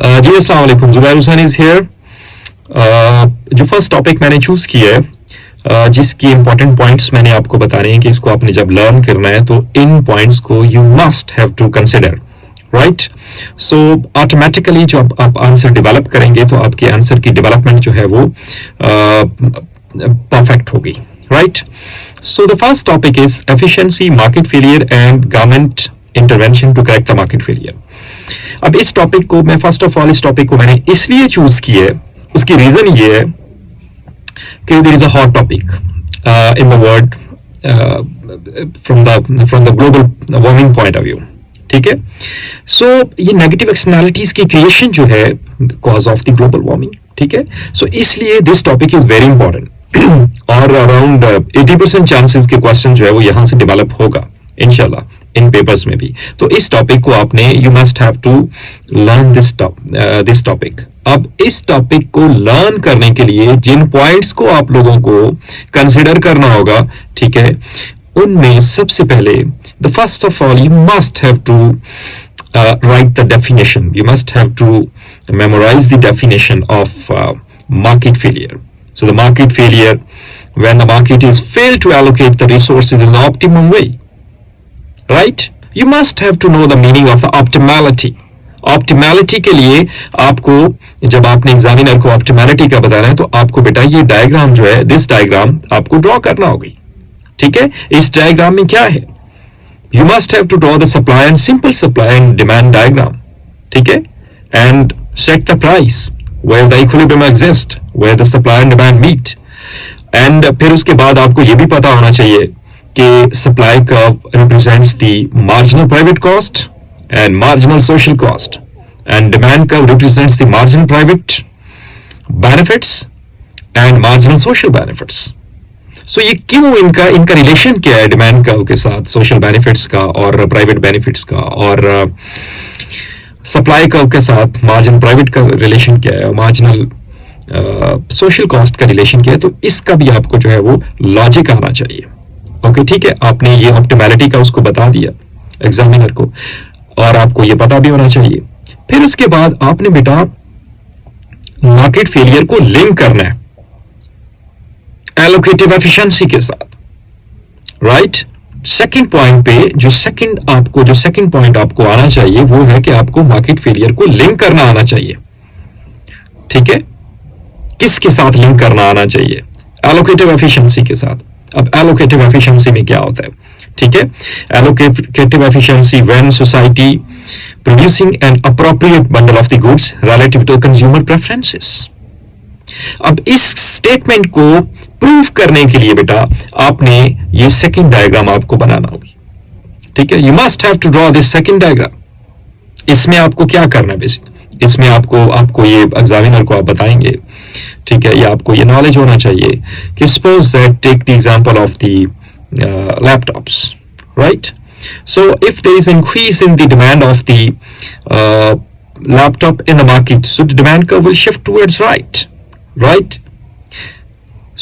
जी अस्सलाम वालेकुम, Zubair Hussain is here. जो फर्स्ट टॉपिक मैंने चूज किया है, जिसकी इंपॉर्टेंट पॉइंट्स मैंने आपको बताने हैं कि इसको आपने जब लर्न करना है तो इन पॉइंट्स को you must have to consider, right. So automatically जब आप आंसर डेवलप करेंगे तो आपके आंसर की डेवलपमेंट जो है वो परफेक्ट होगी, right. So the first topic is efficiency, market failure and government intervention to correct the market failure. अब इस टॉपिक को मैं फर्स्ट ऑफ ऑल इस टॉपिक को मैंने इसलिए चूज किया है, उसकी रीजन ये है कि there is a hot topic in the world from the global warming point of view, ठीक है। सो ये नेगेटिव एक्सटर्नैलिटीज की क्रिएशन जो है cause of the global warming, ठीक है। सो इसलिए this topic is very important और अराउंड 80% चांसेस के क्वेश्चन जो है वो यहां से डेवलप होगा इंशाल्लाह इन पेपर्स में भी। तो इस टॉपिक को आपने you must have to learn this topic. अब इस टॉपिक को लर्न करने के लिए जिन पॉइंट्स को आप लोगों को कंसिडर करना होगा, ठीक है, उनमें सबसे पहले the first of all you must have to write the definition. You must have to memorize the definition of market failure. So the market failure, when the market is failed to allocate the resources in the optimum way, right? You must have to know the meaning of the optimality. Optimality के लिए आपको जब आपने examiner को optimality का बताना है तो आपको बेटा ये डायग्राम जो है, दिस डायग्राम आपको ड्रॉ करना होगी, ठीक है। इस डायग्राम में क्या है? You must have to draw the supply and simple supply and demand diagram, ठीक है, and set the price where the equilibrium exists, where the supply and demand meet, and फिर उसके बाद आपको ये भी पता होना चाहिए कि supply curve represents the marginal private cost and marginal social cost, and demand curve represents the marginal private benefits and marginal social benefits. सो ये क्यों इनका रिलेशन क्या है डिमांड कर्व के साथ, सोशल बेनिफिट्स का और प्राइवेट बेनिफिट्स का, और सप्लाई कर्व के साथ मार्जिन प्राइवेट का रिलेशन क्या है, मार्जिनल सोशल कॉस्ट का रिलेशन क्या है। तो इसका भी आपको जो है वो लॉजिक आना चाहिए, ओके, ठीक है। आपने ये ऑप्टिमैलिटी का उसको बता दिया एग्जामिनर को और आपको ये पता भी होना चाहिए। फिर उसके बाद आपने बेटा मार्केट फेलियर को लिंक करना है एलोकेटिव एफिशिएंसी के साथ, राइट। सेकंड पॉइंट पे जो सेकंड पॉइंट आपको आना चाहिए वो है कि आपको मार्केट फेलियर को लिंक करना आना चाहिए, ठीक है। किसके साथ लिंक करना आना चाहिए? एलोकेटिव एफिशिएंसी के साथ। अब एलोकेटिव एफिशिएंसी में क्या होता है, ठीक है। Allocative efficiency when society producing an appropriate bundle of the goods relative to consumer preferences. अब इस स्टेटमेंट को प्रूव करने के लिए बेटा आपने ये सेकंड डायग्राम आपको बनाना होगी, ठीक है। You must have to draw this second diagram. इसमें आपको क्या करना है बेसिक, इसमें आपको ये एग्जामिनर को आप बताएंगे, ठीक है। ये आपको ये नॉलेज होना चाहिए कि suppose that take the example of the laptops, right. So if there is increase in the demand of the laptop in the market, so the demand curve will shift towards right.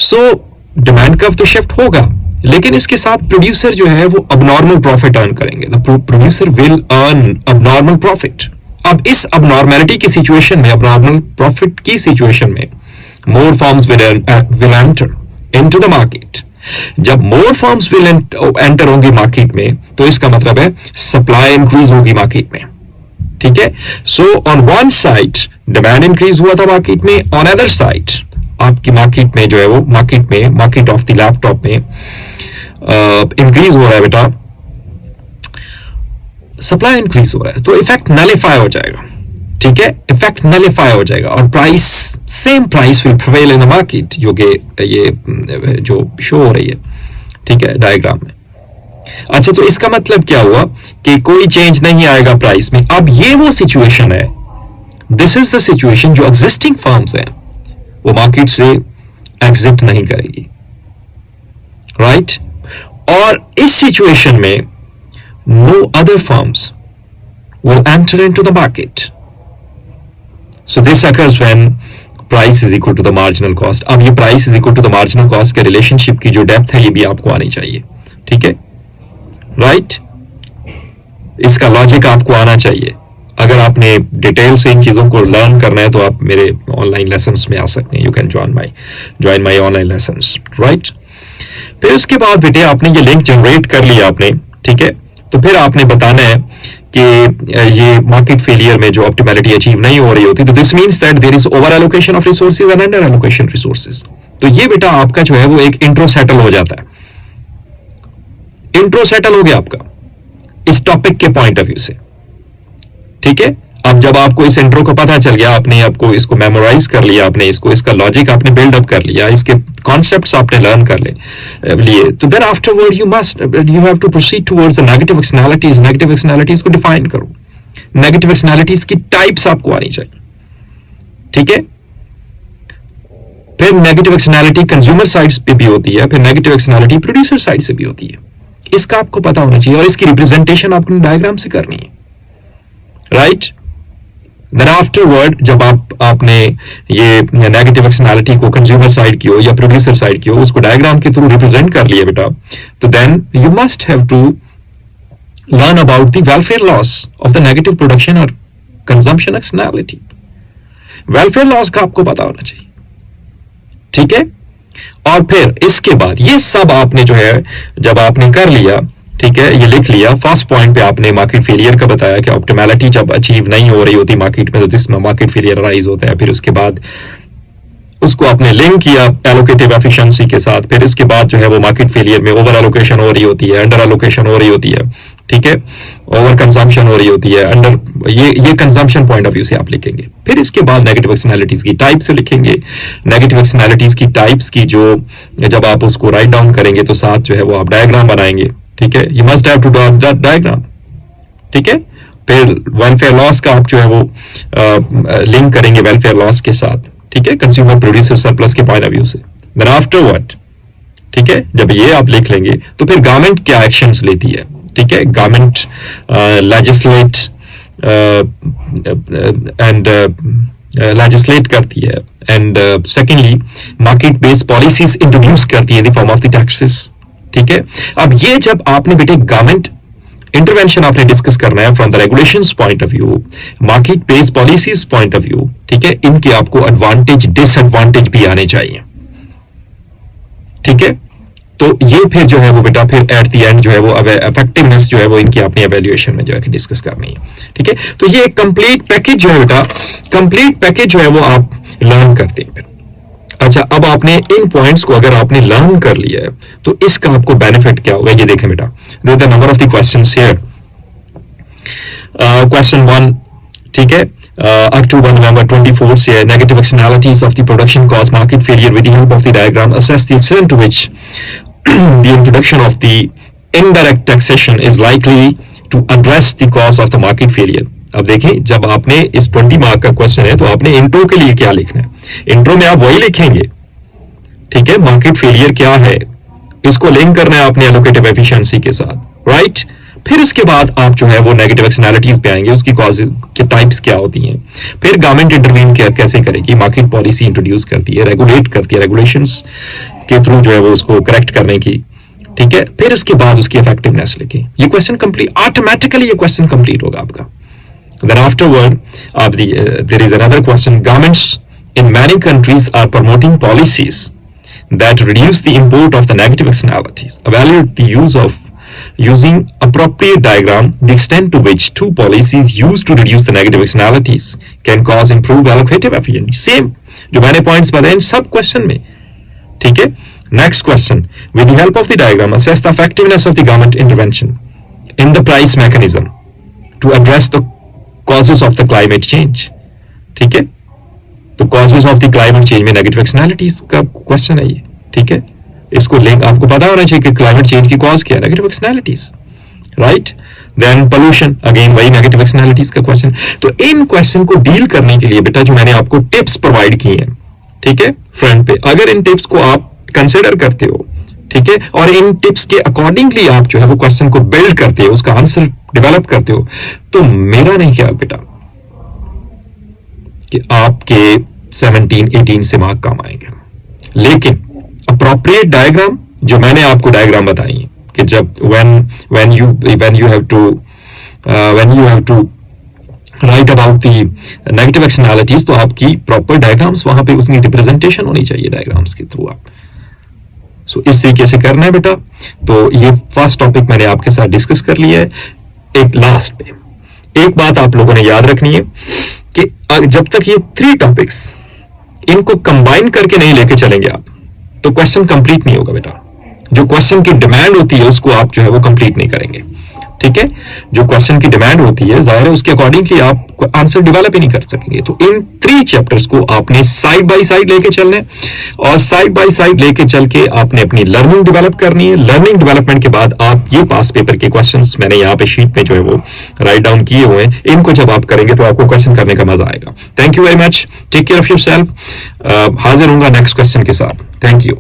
So demand curve तो shift होगा, लेकिन इसके साथ producer जो है वो abnormal profit earn करेंगे। The producer will earn abnormal profit. अब इस abnormality की सिचुएशन में, abnormal profit की सिचुएशन में more firms will enter into the market. जब more firms will enter होंगी मार्केट में तो इसका मतलब है सप्लाई इंक्रीज होगी मार्केट में, ठीक है। So on one side demand increase हुआ था मार्केट में, ऑन अदर साइड आपकी मार्केट में जो है वो मार्केट ऑफ द लैपटॉप में इंक्रीज हो रहा है बेटा, सप्लाई इंक्रीज हो रहा है, तो इफेक्ट नलिफाई हो जाएगा, ठीक है। इफेक्ट नलिफाई हो जाएगा और price, same price will prevail in the market, जो कि ये जो शो हो रही है, ठीक है, डायग्राम में। अच्छा, तो इसका मतलब क्या हुआ कि कोई चेंज नहीं आएगा प्राइस में। अब ये वो सिचुएशन है, दिस इज द सिचुएशन जो एग्जिस्टिंग फर्म्स हैं वो मार्केट से एग्जिट नहीं करेगी, राइट। और इस सिचुएशन में no other firms will enter into the market. So this occurs when price is equal to the marginal cost. अब ये price is equal to the marginal cost के रिलेशनशिप की जो डेप्थ है ये भी आपको आनी चाहिए, ठीक है, राइट। इसका लॉजिक आपको आना चाहिए। अगर आपने डिटेल से इन चीजों को लर्न करना है तो आप मेरे ऑनलाइन लेसन्स में आ सकते हैं. You can join my online lessons, right. फिर उसके बाद बेटे आपने ये लिंक जनरेट कर लिया आपने, ठीक है. तो फिर आपने बताना है कि ये मार्केट फेलियर में जो ऑप्टिमैलिटी अचीव नहीं हो रही होती, तो this means that there is over allocation of resources and under allocation resources. तो ये बेटा आपका जो है वो एक इंट्रो सेटल हो जाता है. इंट्रो सेटल हो गया आपका इस टॉपिक के पॉइंट ऑफ व्यू से, ठीक है. अब जब आपको इस इंट्रो को पता चल गया, आपने आपको इसको मेमोराइज कर लिया, आपने इसका लॉजिक आपने बिल्ड अप कर लिया, इसके कॉन्सेप्ट्स आपने लर्न कर लिए, तो then afterward you have to proceed towards the negative externalities. Negative externalities को डिफाइन करो. नेगेटिव एक्सटर्नैलिटीज की टाइप्स आपको आनी चाहिए, ठीक है. फिर नेगेटिव एक्सटर्नैलिटी कंज्यूमर साइड पे भी होती है, फिर नेगेटिव एक्सटर्नैलिटी प्रोड्यूसर साइड से भी होती है. इसका आपको पता होना चाहिए और इसकी रिप्रेजेंटेशन आपको डायग्राम से करनी है, राइट. देन आफ्टरवर्ड जब आपने ये नेगेटिव एक्सटर्नैलिटी को कंज्यूमर साइड की हो या प्रोड्यूसर साइड की हो, उसको डायग्राम के थ्रू रिप्रेजेंट कर लिया बेटा, तो then you must have to learn about the welfare loss of the negative production और कंजम्पशन एक्सटर्नैलिटी. वेलफेयर लॉस का आपको पता होना चाहिए, ठीक है. और फिर इसके बाद ये सब आपने जो है जब आपने कर लिया, ठीक है, ये लिख लिया. फर्स्ट पॉइंट पे आपने मार्केट फेलियर का बताया कि ऑप्टिमैलिटी जब अचीव नहीं हो रही होती मार्केट में, तो जिसमें मार्केट फेलियर राइज होता है. फिर उसके बाद उसको आपने लिंक किया एलोकेटिव एफिशिएंसी के साथ. फिर इसके बाद जो है वो मार्केट फेलियर में ओवर एलोकेशन हो रही होती है, अंडर एलोकेशन हो रही होती है, ठीक है, ओवर कंजम्पशन हो रही होती है, अंडर ये कंजम्पशन पॉइंट ऑफ व्यू से आप लिखेंगे. फिर इसके बाद नेगेटिव एक्सटर्नैलिटीज की टाइप से लिखेंगे. नेगेटिव एक्सटर्नैलिटीज की टाइप्स की जो जब आप उसको राइट डाउन करेंगे तो साथ जो है वो आप डायग्राम बनाएंगे, ठीक है. You must have to draw that diagram, ठीक है. फिर वेलफेयर लॉस का आप जो है वो लिंक करेंगे वेलफेयर लॉस के साथ, ठीक है, कंज्यूमर प्रोड्यूसर सरप्लस के पॉइंट ऑफ व्यू से. देन आफ्टरवर्ड, ठीक है, जब ये आप लिख लेंगे तो फिर गवर्नमेंट क्या एक्शंस लेती है, ठीक है. गवर्नमेंट लेजिस्लेट एंड लेजिस्लेट करती है, and secondly market based policies introduce करती है in the form of the taxes, ठीक है. अब ये जब आपने बेटे गवर्नमेंट इंटरवेंशन आपने डिस्कस करना है from the regulations point of view, market based policies point of view, ठीक है, इनके आपको एडवांटेज डिसएडवांटेज भी आने चाहिए, ठीक है. तो ये फिर जो है वो बेटा फिर एट द एंड जो है वो इफेक्टिवनेस जो है वो इनकी अपनी एवेल्युएशन में जो है डिस्कस करनी है, ठीक है. तो ये एक कंप्लीट पैकेज जो है बेटा, कंप्लीट पैकेज जो है वो आप लर्न करते हैं. अच्छा, अब आपने इन पॉइंट्स को अगर आपने लर्न कर लिया है तो इसका आपको बेनिफिट क्या होगा, ये देखें बेटा. The number of the questions here. Question 1, ठीक है, October November 24 से negative externalities of the production cause market failure with the help of the diagram. Assess the extent to which the introduction of the indirect taxation is likely to address the cause of the market failure. अब देखें, जब आपने इस 20 mark का question है तो आपने intro के लिए क्या लिखना है. इंट्रो में आप वही लिखेंगे, ठीक है, मार्केट फेलियर क्या है, इसको लिंक करना है आपने एलोकेटिव एफिशिएंसी के साथ, राइट. फिर उसके बाद आप जो है वो नेगेटिव एक्सटर्नैलिटीज पे आएंगे, उसकी कॉज के टाइप्स क्या होती हैं. फिर गवर्नमेंट इंटरवीन कैसे करेगी, मार्केट पॉलिसी इंट्रोड्यूस करती है, रेगुलेट करती है, रेगुलेशंस के थ्रू जो है वो उसको करेक्ट करने की, ठीक है. फिर उसके बाद उसकी इफेक्टिवनेस लिखें. ये क्वेश्चन कंप्लीट, ऑटोमेटिकली ये क्वेश्चन कंप्लीट होगा आपका. Then afterward, there is another question. Governments in many countries are promoting policies that reduce the import of the negative externalities. Evaluate the use of using appropriate diagram, the extent to which two policies used to reduce the negative externalities can cause improved allocative efficiency. Same जो मैंने points बताए इन सब question में, ठीक है. Next question. With the help of the diagram, assess the effectiveness of the government intervention in the price mechanism to address the causes of the climate change, ठीक है. तो causes of the climate change में negative externalities का question है ये, ठीक है. इसको लिंक आपको पता होना चाहिए कि climate change की cause क्या है, negative externalities, right. Then pollution, again वही negative externalities का क्वेश्चन. तो इन क्वेश्चन को डील करने के लिए बेटा जो मैंने आपको टिप्स प्रोवाइड की हैं, ठीक है, फ्रंट पे, अगर इन टिप्स को आप कंसिडर करते हो, ठीक है, और इन टिप्स के अकॉर्डिंगली आप जो है वो क्वेश्चन को बिल्ड करते हो, उसका आंसर डेवलप करते हो, तो मेरा नहीं ख्याल बेटा कि आपके 17-18 से मार्क कम आएंगे. लेकिन अप्रोप्रिएट डायग्राम जो मैंने आपको डायग्राम बताई है कि जब when you have to right about the negative externalities, तो आपकी प्रॉपर डायग्राम्स वहां पे उसकी रिप्रेजेंटेशन होनी चाहिए डायग्राम्स के थ्रू आप। सो इस तरीके से करना है बेटा। तो ये फर्स्ट टॉपिक मैंने आपके साथ डिस्कस कर लिया है। एक लास्ट पे एक बात आप लोगों ने याद रखनी है कि जब तक ये 3 टॉपिक्स इनको कंबाइन करके नहीं लेके चलेंगे आप, तो क्वेश्चन कंप्लीट नहीं होगा बेटा। जो क्वेश्चन की डिमांड होती है उसको आप जो है वो कंप्लीट नहीं करेंगे, ठीक है। जो क्वेश्चन की डिमांड होती है जाहिर है उसके अकॉर्डिंगली आप आंसर डेवलप ही नहीं कर सकेंगे। तो इन 3 चैप्टर्स को आपने साइड बाय साइड लेके चलना है, और साइड बाय साइड लेके चल के आपने अपनी लर्निंग डेवलप करनी है। लर्निंग डेवलपमेंट के बाद आप ये पास पेपर के क्वेश्चंस मैंने यहाँ पे शीट में जो है वो राइट डाउन किए हुए हैं, इनको जब आप करेंगे तो आपको क्वेश्चन करने का मजा आएगा। Thank you very much, take care of yourself. हाजिर होऊंगा नेक्स्ट क्वेश्चन के साथ। Thank you.